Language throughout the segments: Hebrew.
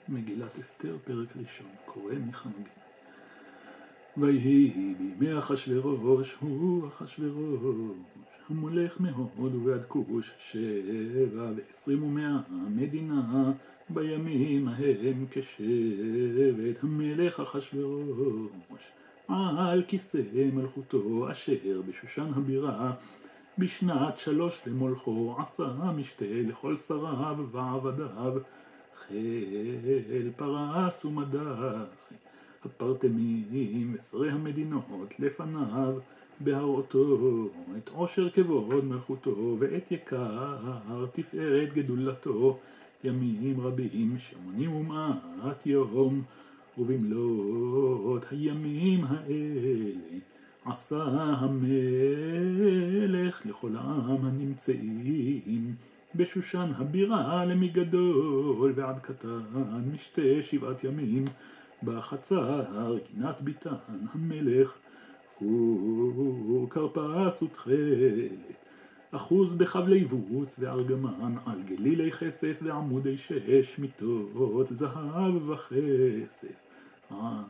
מגילת אסתר, פרק ראשון, קורא מיכה מגן. ויהי בימי אחשוורוש, הוא אחשוורוש, המולך מהוד ובעד כוש, 27 מדינה, בימים ההם כשבט המלך אחשוורוש, על כיסא מלכותו אשר בשושן הבירה, בשנת 3 למולכו, עשה משתה לכל שריו ועבדיו, חיל פרס ומדע, הפרטמים ושרי המדינות לפניו, בהראותו את עושר כבוד מלכותו ואת יקר תפארת גדולתו, ימים רבים 80 יום, ובמלאת הימים האלה עשה המלך לכל העם הנמצאים בשושן הבירה, למגדול ועד קטן, משתה 7 ימים בחצר גינת ביתן המלך, חור כרפס ותכלת, אחוז בחבלי בוץ וארגמן, על גלילי כסף ועמודי 6 מיטות זהב וכסף,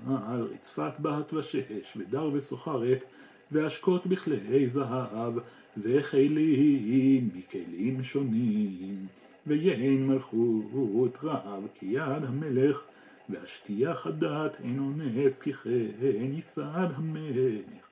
על רצפת בהת ושש ודר וסוחרת, ואשקות בכלי זהב וכלים מכלים שונים, ויין מלכות רב כיד המלך, והשתייה חדת אין אונס ככן יסד המלך,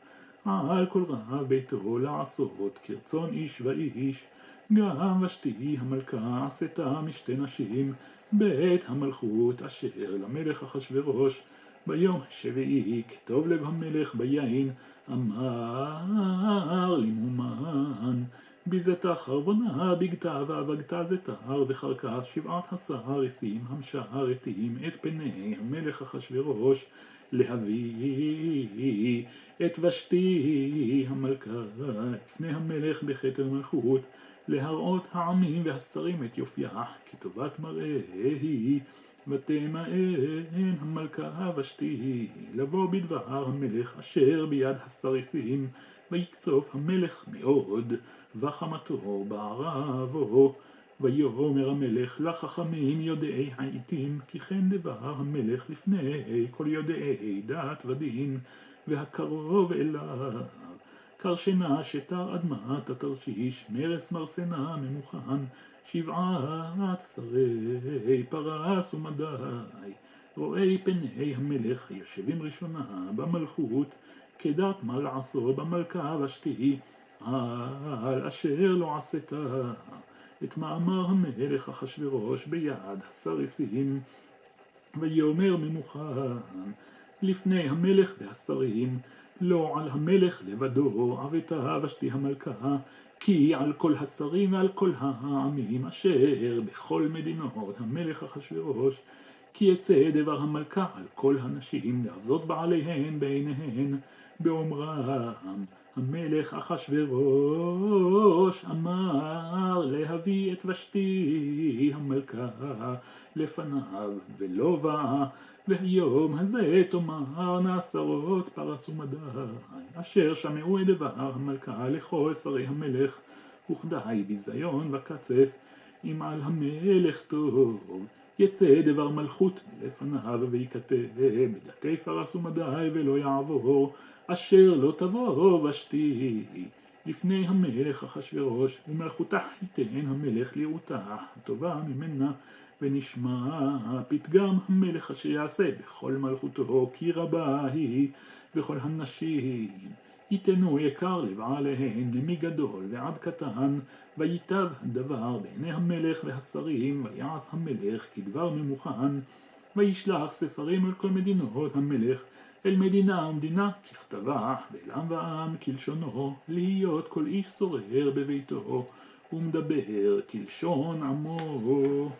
על כל רב ביתו לעשות כרצון איש ואיש, גם ושתי המלכה עשתה משתי נשים בית המלכות אשר למלך אחשוורוש, ביום השביעי כטוב לב המלך ביין, אמר למומן ביזתה חרבונה בגתה ובגתה זתר וחרקה 17 ריסים המשרתים את פני המלך אחשוורוש, להביא את ושתי המלכה לפני המלך בכתר מלכות, להראות העמים והשרים את יופייה כטובת מראה היא, ותמאן המלכה ושתי לבוא בדבר המלך אשר ביד הסריסים, ויקצוף המלך מאוד וחמתו בערבו, ויאמר המלך לחכמים יודעי העיתים, כי כן דבר המלך לפני כל יודעי דת ודין, והקרוב אליו קרשנה שתר אדמת התרשיש, מרס מרסנה ממוכן, 7 שרי פרס ומדי, רואי פני המלך היושבים ראשונה במלכות, כדת מה לעשו במלכה ושתי, על אשר לא עשתה את מאמר המלך אחשוורוש ביד הסריסים, ויאמר ממוכן לפני המלך והשרים, לא על המלך לבדו עבתה ושתי המלכה, כי על כל השרים ועל כל העמים אשר בכל מדינות המלך אחשוורוש, כי יצא דבר המלכה על כל הנשים להבזות בעליהן בעיניהן, באומרם המלך אחשוורוש אמר להביא את ושתי המלכה לפניו ולא בא, והיום הזה תאמרנה 10 פרס ומדי, אשר שמעו את דבר המלכה לכל שרי המלך, וכדאי ביזיון וקצף, אם על המלך טוב יצא דבר מלכות לפניו, ויקטב בדתי פרס ומדי ולא יעבור, אשר לא תבוא ושתי לפני המלך אחשוורוש, ומלכותה ייתן המלך לראותה הטובה ממנה, ונשמע פתגם המלך אשר יעשה בכל מלכותו, כי רבה היא, וכל הנשים ייתנו יקר לבעליהן, למגדול ועד קטן, וייטב הדבר בעיני המלך והשרים, ויעש המלך כדבר ממוכן, וישלח ספרים על כל מדינות המלך, אל מדינה ומדינה ככתבה, ואל עם ועם כלשונו, להיות כל איש שורר בביתו, ומדבר כלשון עמו.